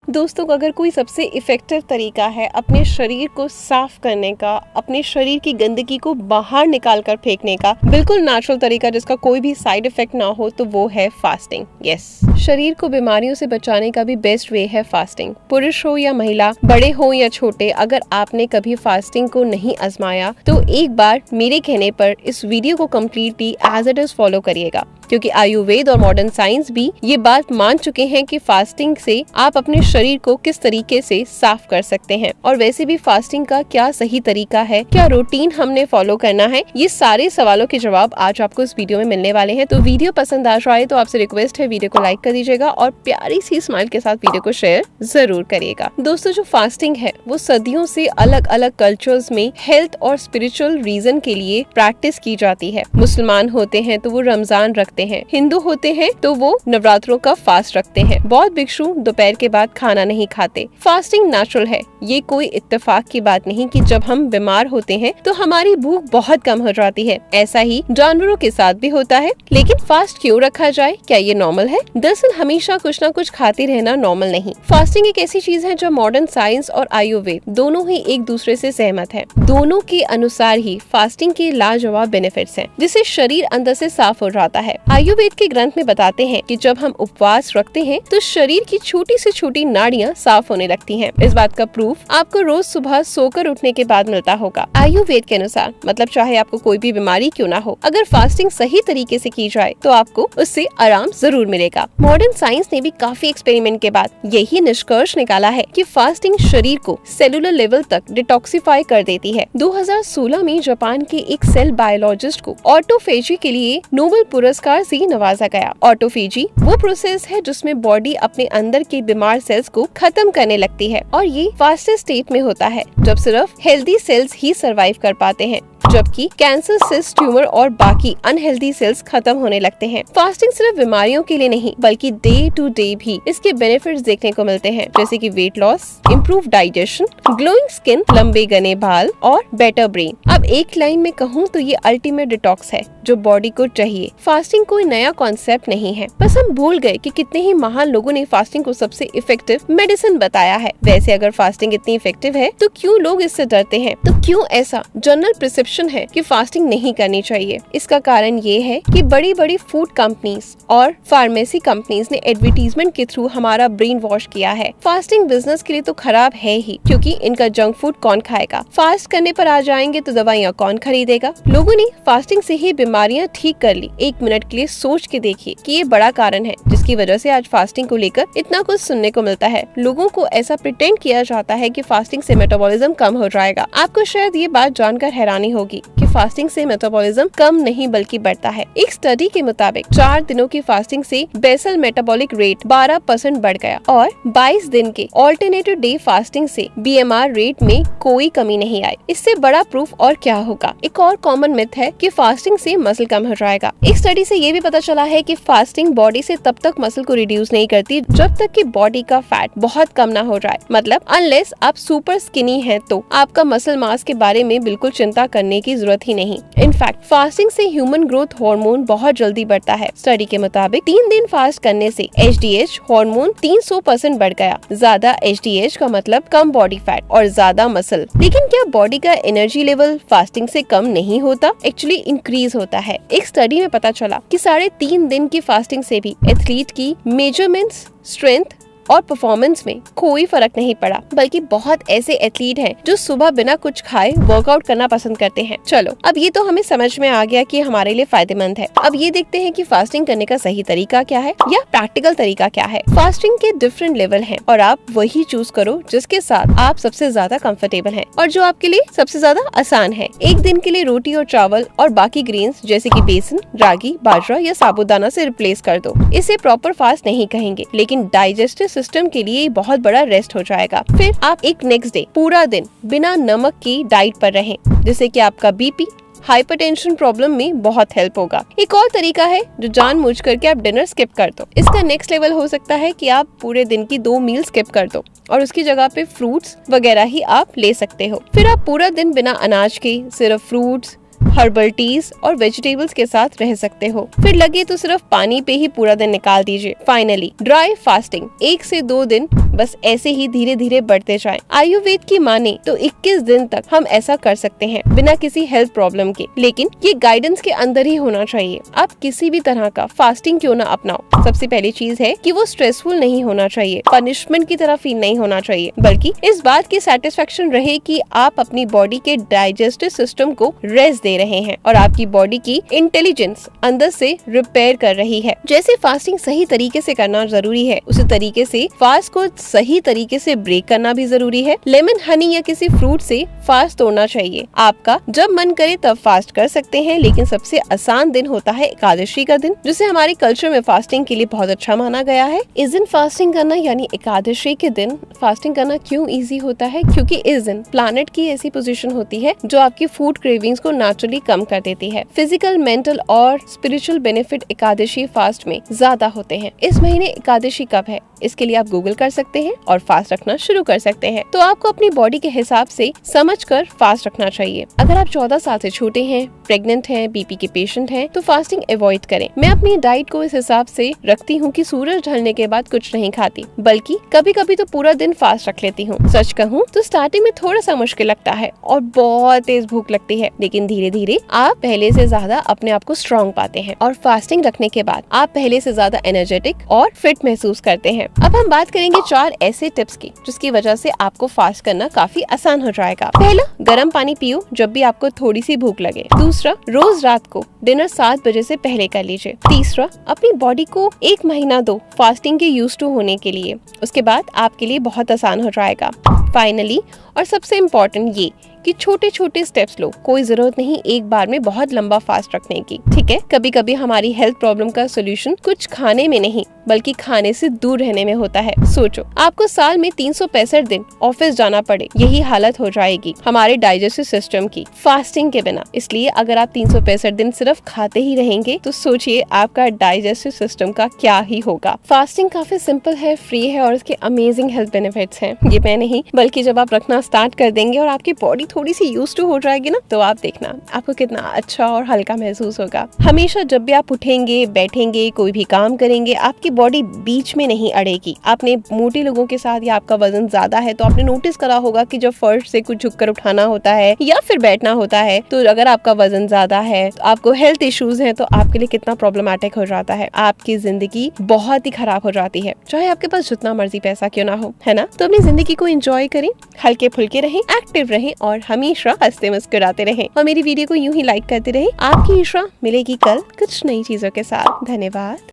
दोस्तों, अगर कोई सबसे इफेक्टिव तरीका है अपने शरीर को साफ करने का, अपने शरीर की गंदगी को बाहर निकाल कर फेंकने का, बिल्कुल नेचुरल तरीका जिसका कोई भी साइड इफेक्ट ना हो, तो वो है फास्टिंग। यस, शरीर को बीमारियों से बचाने का भी बेस्ट वे है फास्टिंग। पुरुष हो या महिला, बड़े हो या छोटे, अगर आपने कभी फास्टिंग को नहीं आजमाया तो एक बार मेरे कहने पर इस वीडियो को completely as it is follow करिएगा, क्योंकि आयुर्वेद और मॉडर्न साइंस भी ये बात मान चुके हैं कि फास्टिंग से आप अपने शरीर को किस तरीके से साफ कर सकते हैं। और वैसे भी फास्टिंग का क्या सही तरीका है, क्या रूटीन हमने फॉलो करना है, ये सारे सवालों के जवाब आज आपको इस वीडियो में मिलने वाले हैं। तो वीडियो पसंद आ जाए तो आपसे रिक्वेस्ट है वीडियो को लाइक कर दीजिएगा और प्यारी सी स्माइल के साथ वीडियो को शेयर जरूर करिएगा। दोस्तों, जो फास्टिंग है वो सदियों से अलग अलग कल्चर्स में हेल्थ और स्पिरिचुअल रीजन के लिए प्रैक्टिस की जाती है। मुसलमान होते हैं तो वो रमजान रखते हैं, हिंदू होते हैं तो वो नवरात्रों का फास्ट रखते हैं, बौद्ध भिक्षु दोपहर के बाद खाना नहीं खाते। फास्टिंग नेचुरल है, ये कोई इत्तेफाक की बात नहीं कि जब हम बीमार होते हैं तो हमारी भूख बहुत कम हो जाती है। ऐसा ही जानवरों के साथ भी होता है। लेकिन फास्ट क्यों रखा जाए, क्या ये नॉर्मल है? दरअसल हमेशा कुछ न कुछ खाते रहना नॉर्मल नहीं। फास्टिंग एक ऐसी चीज है जो मॉडर्न साइंस और आयुर्वेद दोनों ही एक दूसरे से सहमत है। दोनों के अनुसार ही फास्टिंग के लाजवाब बेनिफिट्स हैं, जिससे शरीर अंदर से साफ हो जाता है। आयुर्वेद के ग्रंथ में बताते हैं कि जब हम उपवास रखते हैं तो शरीर की छोटी से छोटी नाड़ियां साफ होने लगती हैं। इस बात का प्रूफ आपको रोज सुबह सोकर उठने के बाद मिलता होगा। आयुर्वेद के अनुसार मतलब चाहे आपको कोई भी बीमारी क्यों ना हो, अगर फास्टिंग सही तरीके से की जाए तो आपको उससे आराम जरूर मिलेगा। मॉडर्न साइंस ने भी काफी एक्सपेरिमेंट के बाद यही निष्कर्ष निकाला है कि फास्टिंग शरीर को सेलुलर लेवल तक डिटॉक्सिफाई कर देती है। 2016 में जापान के एक सेल बायोलॉजिस्ट को ऑटोफेजी के लिए नोबेल पुरस्कार से नवाजा गया। ऑटोफेजी वो प्रोसेस है जिसमें बॉडी अपने अंदर के बीमार सेल्स को खत्म करने लगती है, और ये फास्टेस्ट स्टेट में होता है जब सिर्फ हेल्दी सेल्स ही सरवाइव कर पाते हैं, जबकि कैंसर, सिस्ट, ट्यूमर और बाकी अनहेल्दी सेल्स खत्म होने लगते हैं। फास्टिंग सिर्फ बीमारियों के लिए नहीं बल्कि डे टू डे भी इसके बेनिफिट्स देखने को मिलते हैं, जैसे कि weight loss, improve digestion, glowing skin, लंबे घने बाल और बेटर ब्रेन। अब एक लाइन में कहूँ तो ये अल्टीमेट डिटॉक्स है जो बॉडी को चाहिए। फास्टिंग कोई नया कॉन्सेप्ट नहीं है, बस हम भूल गए कि कितने ही महान लोगों ने फास्टिंग को सबसे इफेक्टिव मेडिसिन बताया है। वैसे अगर फास्टिंग इतनी इफेक्टिव है तो क्यों लोग इससे डरते हैं? तो क्यों ऐसा जनरल प्रिसेप्शन है कि फास्टिंग नहीं करनी चाहिए? इसका कारण ये है कि बड़ी बड़ी फूड कंपनीज और फार्मेसी कंपनीज ने एडवर्टीजमेंट के थ्रू हमारा ब्रेन वॉश किया है। फास्टिंग बिजनेस के लिए तो खराब है ही, क्योंकि इनका जंक फूड कौन खाएगा? फास्ट करने पर आ जाएंगे तो दवाइयाँ कौन खरीदेगा? लोगों ने फास्टिंग से ही बीमारियाँ ठीक कर ली। एक मिनट के लिए सोच के देखिए कि ये बड़ा कारण है जिसकी वजह से आज फास्टिंग को लेकर इतना कुछ सुनने को मिलता है। लोगों को ऐसा प्रिटेंड किया जाता है कि फास्टिंग से मेटाबॉलिज्म कम हो जाएगा। आपको शायद ये बात जानकर हैरानी होगी कि फास्टिंग से मेटाबॉलिज्म कम नहीं बल्कि बढ़ता है। एक स्टडी के मुताबिक 4 दिनों की फास्टिंग से बेसल मेटाबॉलिक रेट 12% बढ़ गया और 22 दिन के ऑल्टरनेटिव डे फास्टिंग से BMR रेट में कोई कमी नहीं आई। इससे बड़ा प्रूफ और क्या होगा? एक और कॉमन मिथ है कि फास्टिंग से मसल कम हो जाएगा। एक स्टडी से ये भी पता चला है कि फास्टिंग बॉडी से तब तक मसल को रिड्यूस नहीं करती जब तक कि बॉडी का फैट बहुत कम ना हो जाए। मतलब अनलेस आप सुपर स्किनी हैं तो आपका मसल मास के बारे में बिल्कुल चिंता करने की जरूरत ही नहीं। इनफैक्ट फास्टिंग से ह्यूमन ग्रोथ हार्मोन बहुत जल्दी बढ़ता है। स्टडी के मुताबिक 3 दिन फास्ट करने से HDH हार्मोन 300% बढ़ गया। ज्यादा HDH का मतलब कम बॉडी फैट और ज्यादा मसल। लेकिन क्या बॉडी का एनर्जी लेवल फास्टिंग से कम नहीं होता? एक्चुअली इंक्रीज होता है। एक स्टडी में पता चला कि 3.5 दिन की फास्टिंग से भी एथलीट की मेजरमेंट्स, स्ट्रेंथ और परफॉर्मेंस में कोई फर्क नहीं पड़ा, बल्कि बहुत ऐसे एथलीट हैं जो सुबह बिना कुछ खाए वर्कआउट करना पसंद करते हैं। चलो, अब ये तो हमें समझ में आ गया कि हमारे लिए फायदेमंद है। अब ये देखते हैं कि फास्टिंग करने का सही तरीका क्या है या प्रैक्टिकल तरीका क्या है। फास्टिंग के डिफरेंट लेवल हैं और आप वही चूज करो जिसके साथ आप सबसे ज्यादा कंफर्टेबल हैं और जो आपके लिए सबसे ज्यादा आसान है। एक दिन के लिए रोटी और चावल और बाकी ग्रेन्स जैसे कि बेसन, रागी, बाजरा या साबूदाना से रिप्लेस कर दो। इसे प्रॉपर फास्ट नहीं कहेंगे, लेकिन डाइजेस्टिव सिस्टम के लिए बहुत बड़ा रेस्ट हो जाएगा। फिर आप एक नेक्स्ट डे पूरा दिन बिना नमक की डाइट पर रहें, जिससे कि आपका BP, हाइपरटेंशन प्रॉब्लम में बहुत हेल्प होगा। एक और तरीका है जो जानबूझ करके आप डिनर स्किप कर दो। इसका नेक्स्ट लेवल हो सकता है कि आप पूरे दिन की 2 मील स्किप कर दो और उसकी जगह पे फ्रूट्स वगैरह ही आप ले सकते हो। फिर आप पूरा दिन बिना अनाज के सिर्फ फ्रूट्स, हर्बल टीज और वेजिटेबल्स के साथ रह सकते हो। फिर लगे तो सिर्फ पानी पे ही पूरा दिन निकाल दीजिए। फाइनली ड्राई फास्टिंग 1 से 2 दिन बस ऐसे ही धीरे धीरे बढ़ते जाएं। आयुर्वेद की माने तो 21 दिन तक हम ऐसा कर सकते हैं बिना किसी हेल्थ प्रॉब्लम के, लेकिन ये गाइडेंस के अंदर ही होना चाहिए। आप किसी भी तरह का फास्टिंग क्यों ना अपनाओ, सबसे पहली चीज है कि वो स्ट्रेसफुल नहीं होना चाहिए, पनिशमेंट की तरह फील नहीं होना चाहिए, बल्कि इस बात की सेटिस्फेक्शन रहे कि आप अपनी बॉडी के डाइजेस्टिव सिस्टम को रेस्ट दे रहे हैं और आपकी बॉडी की इंटेलिजेंस अंदर से रिपेयर कर रही है। जैसे फास्टिंग सही तरीके से करना जरूरी है, उसी तरीके से फास्ट को सही तरीके से ब्रेक करना भी जरूरी है। लेमन, हनी या किसी फ्रूट से फास्ट तोड़ना चाहिए। आपका जब मन करे तब फास्ट कर सकते हैं, लेकिन सबसे आसान दिन होता है एकादशी का दिन, जिसे हमारे कल्चर में फास्टिंग के लिए बहुत अच्छा माना गया है। इस दिन फास्टिंग करना यानी एकादशी के दिन फास्टिंग करना क्यों इजी होता है? क्योंकि इस दिन प्लैनेट की ऐसी पोजीशन होती है जो आपकी फूड क्रेविंग्स को नेचुरली कम कर देती है। फिजिकल, मेंटल और स्पिरिचुअल बेनिफिट एकादशी फास्ट में ज्यादा होते हैं। इस महीने एकादशी कब है इसके लिए आप गूगल कर सकते हैं और फास्ट रखना शुरू कर सकते हैं। तो आपको अपनी बॉडी के हिसाब से समझकर फास्ट रखना चाहिए। अगर आप 14 साल से छोटे हैं, प्रेग्नेंट हैं, बीपी के पेशेंट हैं, तो फास्टिंग अवॉइड करें। मैं अपनी डाइट को इस हिसाब से रखती हूँ कि सूरज ढलने के बाद कुछ नहीं खाती, बल्कि कभी कभी तो पूरा दिन फास्ट रख लेती हूँ। सच कहूँ तो स्टार्टिंग में थोड़ा सा मुश्किल लगता है और बहुत तेज भूख लगती है, लेकिन धीरे धीरे आप पहले से ज्यादा अपने आप को स्ट्रॉन्ग पाते हैं और फास्टिंग रखने के बाद आप पहले से ज्यादा एनर्जेटिक और फिट महसूस करते हैं। अब हम बात करेंगे 4 ऐसे टिप्स की जिसकी वजह से आपको फास्ट करना काफी आसान हो जाएगा। पहला, गर्म पानी पियो जब भी आपको थोड़ी सी भूख लगे। दूसरा, रोज रात को डिनर 7 बजे से पहले कर लीजिए। तीसरा, अपनी बॉडी को 1 महीना दो फास्टिंग के यूज्ड टू होने के लिए, उसके बाद आपके लिए बहुत आसान हो जाएगा। फाइनली और सबसे इम्पोर्टेंट ये कि छोटे छोटे स्टेप्स लो, कोई जरूरत नहीं एक बार में बहुत लंबा फास्ट रखने की, ठीक है? कभी कभी हमारी हेल्थ प्रॉब्लम का सोल्यूशन कुछ खाने में नहीं बल्कि खाने से दूर रहने में होता है। सोचो, आपको साल में 365 दिन ऑफिस जाना पड़े, यही हालत हो जाएगी हमारे डाइजेस्टिव सिस्टम की फास्टिंग के बिना। इसलिए अगर आप 365 दिन सिर्फ खाते ही रहेंगे तो सोचिए आपका डाइजेस्टिव सिस्टम का क्या ही होगा। फास्टिंग काफी सिंपल है, फ्री है और इसके अमेजिंग हेल्थ बेनिफिट्स हैं। ये मैं नहीं बल्कि जब आप रखना स्टार्ट कर देंगे और आपकी बॉडी थोड़ी सी यूज्ड टू हो जाएगी ना, तो आप देखना आपको कितना अच्छा और हल्का महसूस होगा। हमेशा जब भी आप उठेंगे, बैठेंगे, कोई भी काम करेंगे, आपकी बॉडी बीच में नहीं अड़ेगी। आपने मोटे लोगों के साथ या आपका वजन ज्यादा है तो आपने नोटिस करा होगा कि जब फर्श से कुछ झुककर उठाना होता है या फिर बैठना होता है, तो अगर आपका वजन ज्यादा है, तो आपको हेल्थ इश्यूज हैं, तो आपके लिए कितना प्रॉब्लमैटिक हो जाता है। आपकी जिंदगी बहुत ही खराब हो जाती है, चाहे आपके पास जितना मर्जी पैसा क्यों ना हो, है ना? तो अपनी जिंदगी को एंजॉय करें, हल्के फुल्के रहें, एक्टिव रहें और हमेशा हंसते मुस्कुराते रहें और मेरी वीडियो को यूं ही लाइक करते रहें। आपकी इशरा मिलेगी कल कुछ नई चीजों के साथ। धन्यवाद।